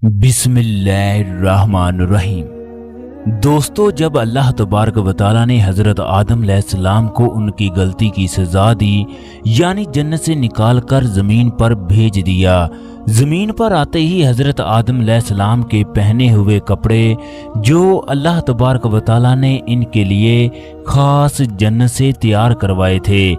बिस्मिल्लाहिर्रहमानिर्रहीम। दोस्तों, जब अल्लाह तबारक व तआला ने हज़रत आदम अलैहिस्सलाम को उनकी गलती की सज़ा दी, यानी जन्नत से निकाल कर ज़मीन पर भेज दिया। ज़मीन पर आते ही हज़रत आदम अलैहिस्सलाम के पहने हुए कपड़े जो अल्लाह तबारक व तआला ने इनके लिए ख़ास जन्नत से तैयार करवाए थे,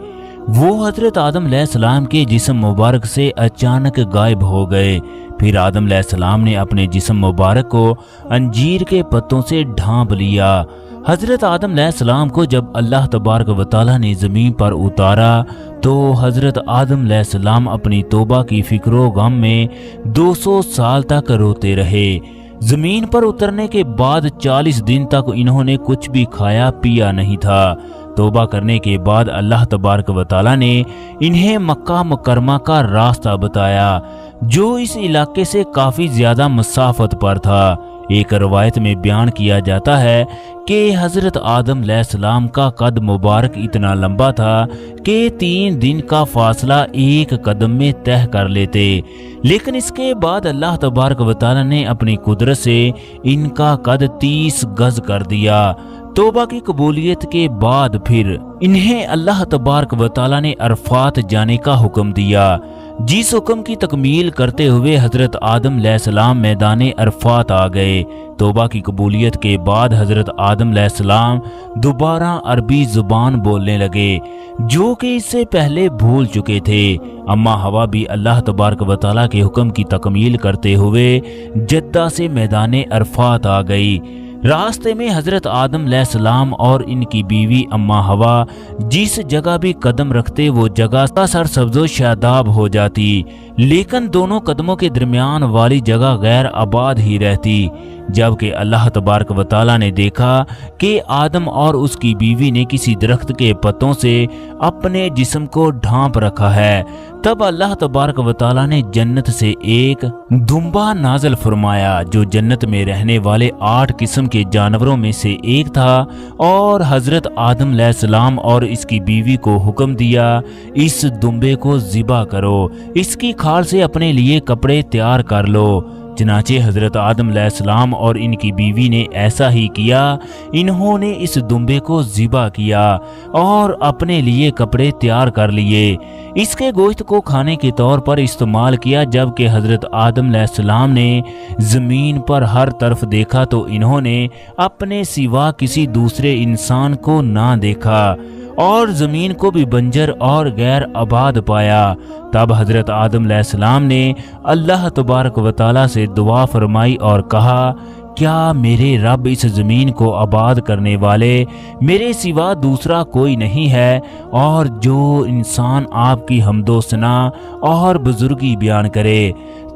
वो हज़रत आदम अलैहिस्सलाम के जिस्म मुबारक से अचानक गायब हो गए। फिर आदम अलैहिस्सलाम ने अपने जिस्म मुबारक को अंजीर के पत्तों से ढांप लिया। हज़रत आदम अलैहिस्सलाम को जब अल्लाह तबारक व तआला ने ज़मीन पर उतारा तो हज़रत आदम अलैहिस्सलाम अपनी तौबा की फ़िक्र गम में 200 साल तक रोते रहे। ज़मीन पर उतरने के बाद 40 दिन तक इन्होंने कुछ भी खाया पिया नहीं था। तौबा करने के बाद अल्लाह तबारक व तआला ने इन्हें मक्का मुकरमा का रास्ता बताया, जो इस इलाके से काफ़ी ज़्यादा मसाफत पर था। एक रवायत में बयान किया जाता है कि हज़रत आदम अलैहिस्सलाम का कद मुबारक इतना लंबा था कि 3 दिन का फासला एक कदम में तय कर लेते। लेकिन इसके बाद अल्लाह तबारक व तआला ने अपनी कुदरत से इनका कद 30 गज कर दिया। तौबा की कबूलियत के बाद फिर इन्हें अल्लाह तबारक व तआला ने अरफात जाने का हुक्म दिया, जिस हुक्म की तकमील करते हुए हज़रत आदम अलैहिस्सलाम मैदान अरफात आ गए। तौबा की कबूलियत के बाद हज़रत आदम अलैहिस्सलाम दोबारा अरबी ज़ुबान बोलने लगे, जो कि इससे पहले भूल चुके थे। अम्मा हवा भी अल्लाह तबारक व तआला के हुक्म की तकमील करते हुए जद्दा से मैदान अरफात आ गई। रास्ते में हज़रत आदम अलैहिस्सलाम और इनकी बीवी अम्मा हवा जिस जगह भी कदम रखते वो जगह सरसब्ज़ो शादाब हो जाती, लेकिन दोनों कदमों के दरमियान वाली जगह गैर आबाद ही रहती। जबकि अल्लाह तबारक व तआला ने देखा कि आदम और उसकी बीवी ने किसी दरख्त के पत्तों से अपने जिस्म को ढांप रखा है, तब अल्लाह तबारक व तआला ने जन्नत से एक दुम्बा नाज़िल फरमाया, जो जन्नत में रहने वाले 8 किस्म के जानवरों में से एक था, और हज़रत आदम अलैहिस्सलाम और इसकी बीवी को हुक्म दिया, इस दुम्बे को ज़िबा करो, इसकी खाल से अपने लिए कपड़े तैयार कर लो। चनाचे हज़रत आदम अलैहिस्सलाम और इनकी बीवी ने ऐसा ही किया। इन्होंने इस दुम्बे को ज़िबा किया और अपने लिए कपड़े तैयार कर लिए। इसके गोश्त को खाने के तौर पर इस्तेमाल किया। जबकि हज़रत आदम अलैहिस्सलाम ने ज़मीन पर हर तरफ देखा तो इन्होंने अपने सिवा किसी दूसरे इंसान को ना देखा और ज़मीन को भी बंजर और गैर आबाद पाया। तब हज़रत आदम अलैहिस्सलाम ने अल्लाह तबारक व तआला से दुआ फरमाई और कहा, क्या मेरे रब इस ज़मीन को आबाद करने वाले मेरे सिवा दूसरा कोई नहीं है, और जो इंसान आपकी हम्दो सना और बुजुर्गी बयान करे।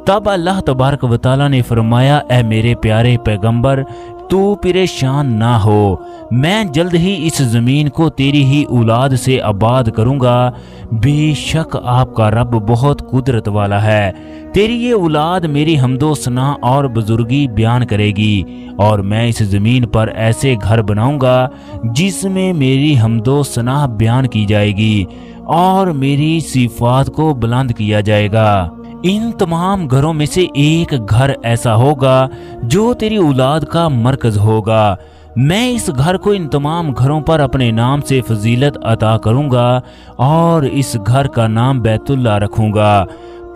तब अल्लाह तबारक व तआला ने फरमाया, ए मेरे प्यारे पैगंबर, तू परेशान ना हो, मैं जल्द ही इस ज़मीन को तेरी ही औलाद से आबाद करूँगा। बेशक आपका रब बहुत कुदरत वाला है। तेरी ये औलाद मेरी हम्दो सना और बुजुर्गी बयान करेगी, और मैं इस ज़मीन पर ऐसे घर बनाऊँगा जिसमें मेरी हम्दो सना बयान की जाएगी और मेरी सिफात को बुलंद किया जाएगा। इन तमाम घरों में से एक घर ऐसा होगा जो तेरी औलाद का मरकज़ होगा। मैं इस घर को इन तमाम घरों पर अपने नाम से फजीलत अता करूँगा और इस घर का नाम बैतुल्लाह रखूँगा।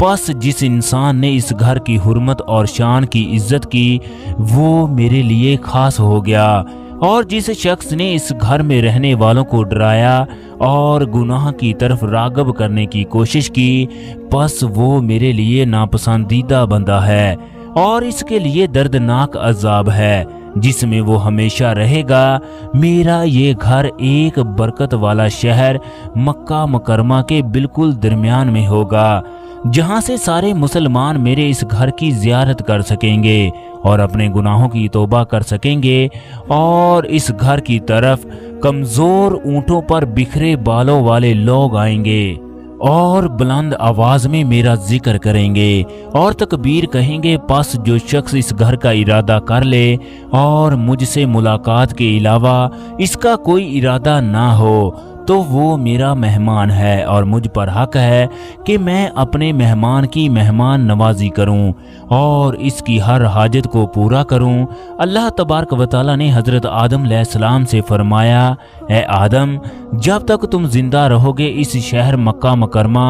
बस जिस इंसान ने इस घर की हुर्मत और शान की इज्जत की, वो मेरे लिए खास हो गया, और जिस शख्स ने इस घर में रहने वालों को डराया और गुनाह की तरफ रागब करने की कोशिश की, बस वो मेरे लिए नापसंदीदा बंदा है और इसके लिए दर्दनाक अजाब है, जिसमें वो हमेशा रहेगा। मेरा ये घर एक बरकत वाला शहर मक्का मुकरमा के बिल्कुल दरमियान में होगा, जहाँ से सारे मुसलमान मेरे इस घर की ज़ियारत कर सकेंगे और अपने गुनाहों की तौबा कर सकेंगे, और इस घर की तरफ कमज़ोर ऊँटों पर बिखरे बालों वाले लोग आएंगे और बुलंद आवाज़ में मेरा जिक्र करेंगे और तकबीर कहेंगे। बस जो शख्स इस घर का इरादा कर ले और मुझसे मुलाकात के अलावा इसका कोई इरादा ना हो, تو وہ میرا مہمان ہے اور مجھ پر حق ہے کہ میں اپنے مہمان کی مہمان نوازی کروں اور اس کی ہر حاجت کو پورا کروں۔ اللہ تبارک و تعالیٰ نے حضرت آدم علیہ السلام سے فرمایا، اے آدم، جب تک تم زندہ رہو گے اس شہر مکہ مکرمہ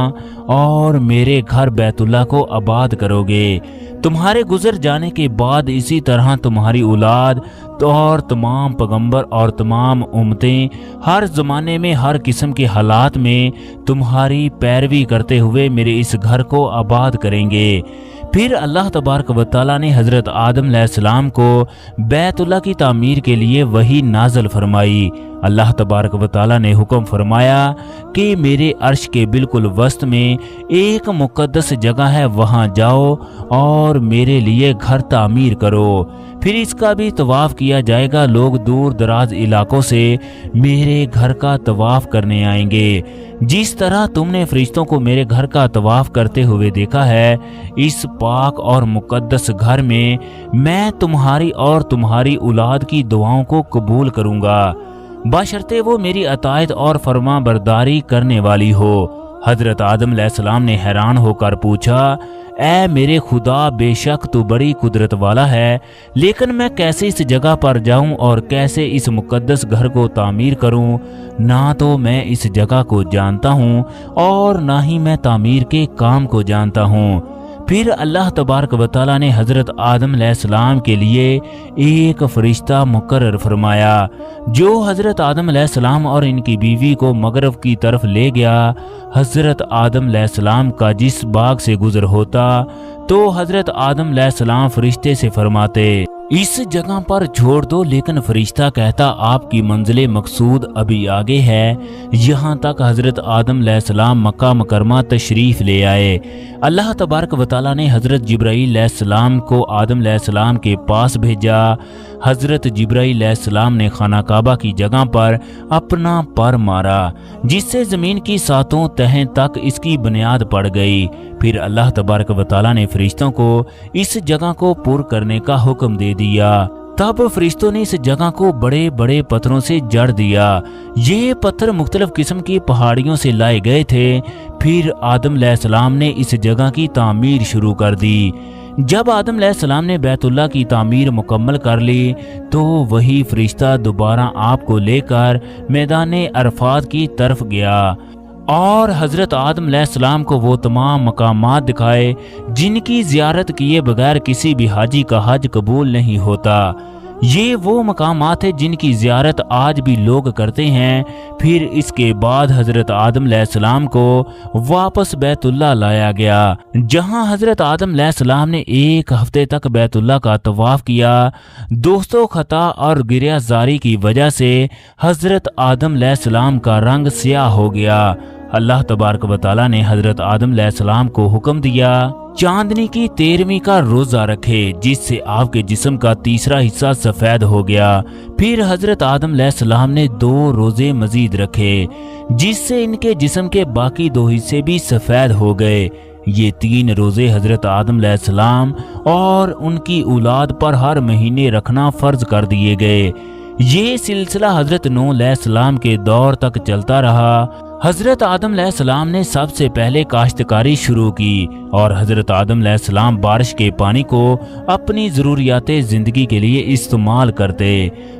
اور میرے گھر بیت اللہ کو آباد کرو گے۔ تمہارے گزر جانے کے بعد اسی طرح تمہاری اولاد اور تمام پیغمبر اور تمام امتیں ہر زمانے میں ہر قسم کے حالات میں تمہاری پیروی کرتے ہوئے میرے اس گھر کو آباد کریں گے۔ پھر اللہ تبارک و تعالیٰ نے حضرت آدم علیہ السلام کو بیت اللہ کی تعمیر کے لیے وحی نازل فرمائی۔ اللہ تبارک و تعالیٰ نے حکم فرمایا کہ میرے عرش کے بالکل وسط میں ایک مقدس جگہ ہے، وہاں جاؤ اور میرے لیے گھر تعمیر کرو۔ پھر اس کا بھی طواف کیا جائے گا، لوگ دور دراز علاقوں سے میرے گھر کا طواف کرنے آئیں گے۔ جس طرح تم نے فرشتوں کو میرے گھر کا طواف کرتے ہوئے دیکھا ہے، اس پاک اور مقدس گھر میں تمہاری اور تمہاری اولاد کی دعاؤں کو قبول کروں گا، بشرطے وہ میری اطاعت اور فرما برداری کرنے والی ہو۔ حضرت آدم علیہ السلام نے حیران ہو کر پوچھا، اے میرے خدا، بے شک تو بڑی قدرت والا ہے، لیکن میں کیسے اس جگہ پر جاؤں اور کیسے اس مقدس گھر کو تعمیر کروں؟ نہ تو میں اس جگہ کو جانتا ہوں اور نہ ہی میں تعمیر کے کام کو جانتا ہوں۔ پھر اللہ تبارک و تعالیٰ نے حضرت آدم علیہ السلام کے لیے ایک فرشتہ مقرر فرمایا جو حضرت آدم علیہ السلام اور ان کی بیوی کو مغرب کی طرف لے گیا۔ حضرت آدم علیہ السلام کا جس باغ سے گزر ہوتا تو حضرت آدم علیہ السلام فرشتے سے فرماتے، اس جگہ پر چھوڑ دو، لیکن فرشتہ کہتا، آپ کی منزل مقصود ابھی آگے ہے۔ یہاں تک حضرت آدم علیہ السلام مکہ مکرمہ تشریف لے آئے۔ اللہ تبارک و تعالیٰ نے حضرت جبرائیل علیہ السلام کو آدم علیہ السلام کے پاس بھیجا۔ حضرت جبرائیل علیہ السلام نے خانہ کعبہ کی جگہ پر اپنا پر مارا، جس سے زمین کی ساتوں تہیں تک اس کی بنیاد پڑ گئی۔ پھر اللہ تبارک و تعالیٰ نے فرشتوں کو اس جگہ کو پر کرنے کا حکم دے دیا۔ تب فرشتوں نے اس جگہ کو بڑے بڑے پتھروں سے جڑ دیا۔ یہ پتھر مختلف قسم کی پہاڑیوں سے لائے گئے تھے۔ پھر آدم علیہ السلام نے اس جگہ کی تعمیر شروع کر دی۔ جب آدم علیہ السلام نے بیت اللہ کی تعمیر مکمل کر لی تو وہی فرشتہ دوبارہ آپ کو لے کر میدان عرفات کی طرف گیا اور حضرت آدم علیہ السلام کو وہ تمام مقامات دکھائے جن کی زیارت کیے بغیر کسی بھی حاجی کا حج قبول نہیں ہوتا۔ یہ وہ مقامات ہیں جن کی زیارت آج بھی لوگ کرتے ہیں۔ پھر اس کے بعد حضرت آدم علیہ السلام کو واپس بیت اللہ لایا گیا، جہاں حضرت آدم علیہ السلام نے ایک ہفتے تک بیت اللہ کا طواف کیا۔ دوستو، خطا اور گریہ زاری کی وجہ سے حضرت آدم علیہ السلام کا رنگ سیاہ ہو گیا۔ اللہ تبارک و تعالیٰ نے حضرت آدم علیہ السلام کو حکم دیا، چاندنی کی 13ویں کا روزہ رکھے، جس سے آپ کے جسم کا تیسرا حصہ سفید ہو گیا۔ پھر حضرت آدم علیہ السلام نے 2 روزے مزید رکھے، جس سے ان کے جسم کے باقی 2 حصے بھی سفید ہو گئے۔ یہ 3 روزے حضرت آدم علیہ السلام اور ان کی اولاد پر ہر مہینے رکھنا فرض کر دیے گئے۔ یہ سلسلہ حضرت نوح علیہ السلام کے دور تک چلتا رہا۔ حضرت آدم علیہ السلام نے سب سے پہلے کاشتکاری شروع کی اور حضرت آدم علیہ السلام بارش کے پانی کو اپنی ضروریات زندگی کے لیے استعمال کرتے۔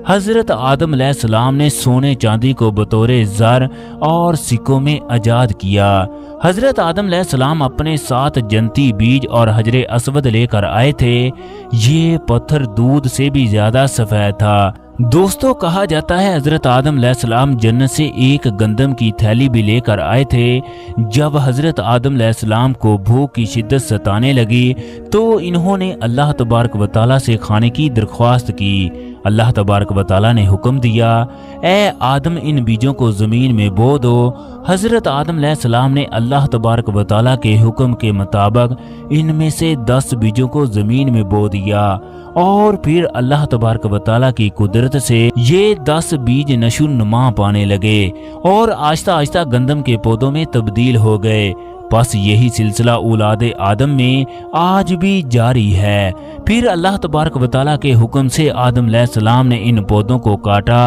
حضرت آدم علیہ السلام نے سونے چاندی کو بطور زر اور سکوں میں ایجاد کیا۔ حضرت آدم علیہ السلام اپنے ساتھ جنتی بیج اور حجر اسود لے کر آئے تھے۔ یہ پتھر دودھ سے بھی زیادہ سفید تھا۔ دوستو، کہا جاتا ہے حضرت آدم علیہ السلام جنت سے ایک گندم کی تھیلی بھی لے کر آئے تھے۔ جب حضرت آدم علیہ السلام کو بھوک کی شدت ستانے لگی تو انہوں نے اللہ تبارک و تعالیٰ سے کھانے کی درخواست کی۔ اللہ تبارک و تعالیٰ نے حکم دیا، اے آدم، ان بیجوں کو زمین میں بو دو۔ حضرت آدم علیہ السلام نے اللہ تبارک و تعالیٰ کے حکم کے مطابق ان میں سے 10 بیجوں کو زمین میں بو دیا اور پھر اللہ تبارک و تعالیٰ کی قدرت سے یہ 10 بیج نشو نما پانے لگے اور آہستہ آہستہ گندم کے پودوں میں تبدیل ہو گئے۔ बस यही सिलसिला औलाद आदम में आज भी जारी है। फिर अल्लाह तबारक व तआला के हुक्म से आदम अलैहिस्सलाम ने इन पौधों को काटा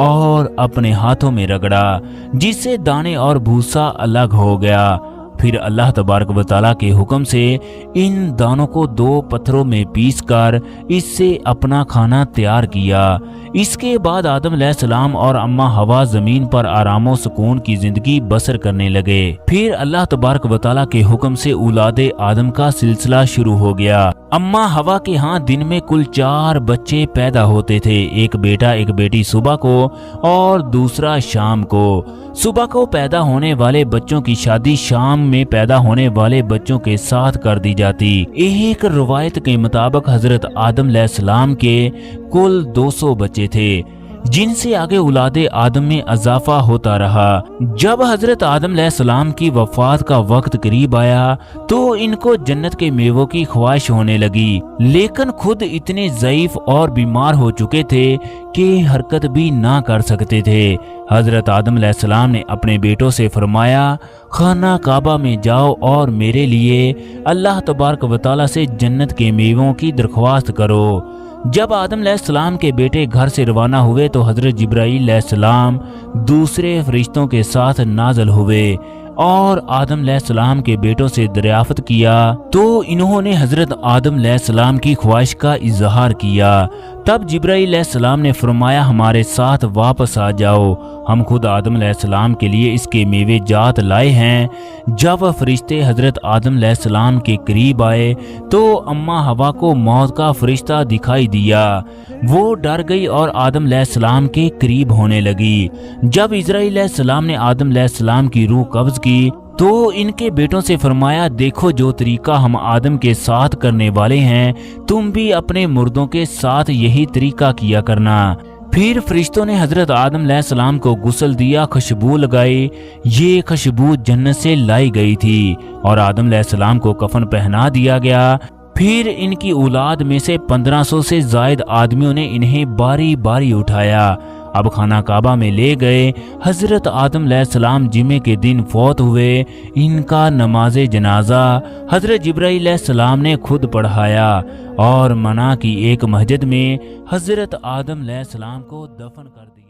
और अपने हाथों में रगड़ा, जिससे दाने और भूसा अलग हो गया। फिर अल्लाह तबारक व तआला के हुक्म से इन दानों को 2 पत्थरों में पीसकर इससे अपना खाना तैयार किया। इसके बाद आदम अलैहिस्सलाम और अम्मा हवा जमीन पर आराम और सुकून की जिंदगी बसर करने लगे। फिर अल्लाह तबारक व तआला के हुक्म से औलाद आदम का सिलसिला शुरू हो गया। अम्मा हवा के यहाँ दिन में कुल 4 बच्चे पैदा होते थे, एक बेटा एक बेटी सुबह को और दूसरा शाम को। सुबह को पैदा होने वाले बच्चों की शादी शाम में पैदा होने वाले बच्चों के साथ कर दी जाती। एक रवायत के मुताबिक हजरत आदम अलैहिस्सलाम के कुल 200 बच्चे थे, जिनसे आगे औलाद आदम में इजाफा होता रहा। जब हजरत आदम अलैहिस्सलाम की वफात का वक्त करीब आया तो इनको जन्नत के मेवों की ख्वाहिश होने लगी, लेकिन खुद इतने ज़ईफ और बीमार हो चुके थे कि हरकत भी ना कर सकते थे। हजरत आदम अलैहिस्सलाम ने अपने बेटों से फरमाया, खाना काबा में जाओ और मेरे लिए अल्लाह तबारक व तआला से जन्नत के मेवों की दरख्वास्त करो। जब आदम अलैहिस्सलाम के बेटे घर से रवाना हुए तो हजरत जिब्राईल अलैहिस्सलाम दूसरे फरिश्तों के साथ नाज़िल हुए और आदम अलैहिस्सलाम के बेटों से दरियाफ्त किया तो इन्होंने हजरत आदम अलैहिस्सलाम की ख्वाहिश का इजहार किया। तब जिब्राईल अलैहिस्सलाम ने फरमाया, हमारे साथ वापस आ जाओ, हम खुद आदम अलैहिस्सलाम के लिए इसके मेवे जात लाए हैं। जब फरिश्ते हजरत आदम अलैहिस्सलाम के करीब आए तो अम्मा हवा को मौत का फरिश्ता दिखाई दिया। वो डर गई और आदम अलैहिस्सलाम के करीब होने लगी। जब इजराइल अलैहिस्सलाम ने आदम अलैहिस्सलाम की रूह कब्ज की तो इनके बेटों से फरमाया, देखो जो तरीका हम आदम के साथ करने वाले हैं, तुम भी अपने मुर्दों के साथ यही तरीका किया करना। फिर फरिश्तों ने हजरत आदम अलैहिस्सलाम को गुस्ल दिया, खुशबू लगाई। ये खुशबू जन्नत से लाई गई थी और आदम अलैहिस्सलाम को कफन पहना दिया गया। फिर इनकी औलाद में से 1500 से जायद आदमियों ने इन्हें बारी बारी उठाया। अब खाना काबा में ले गए। हजरत आदम अलैहिस्सलाम जुमे के दिन फौत हुए। इनका नमाज जनाजा हजरत जिब्राईल अलैहिस्सलाम ने खुद पढ़ाया और मना की एक मस्जिद में हजरत आदम अलैहिस्सलाम को दफन कर दिया।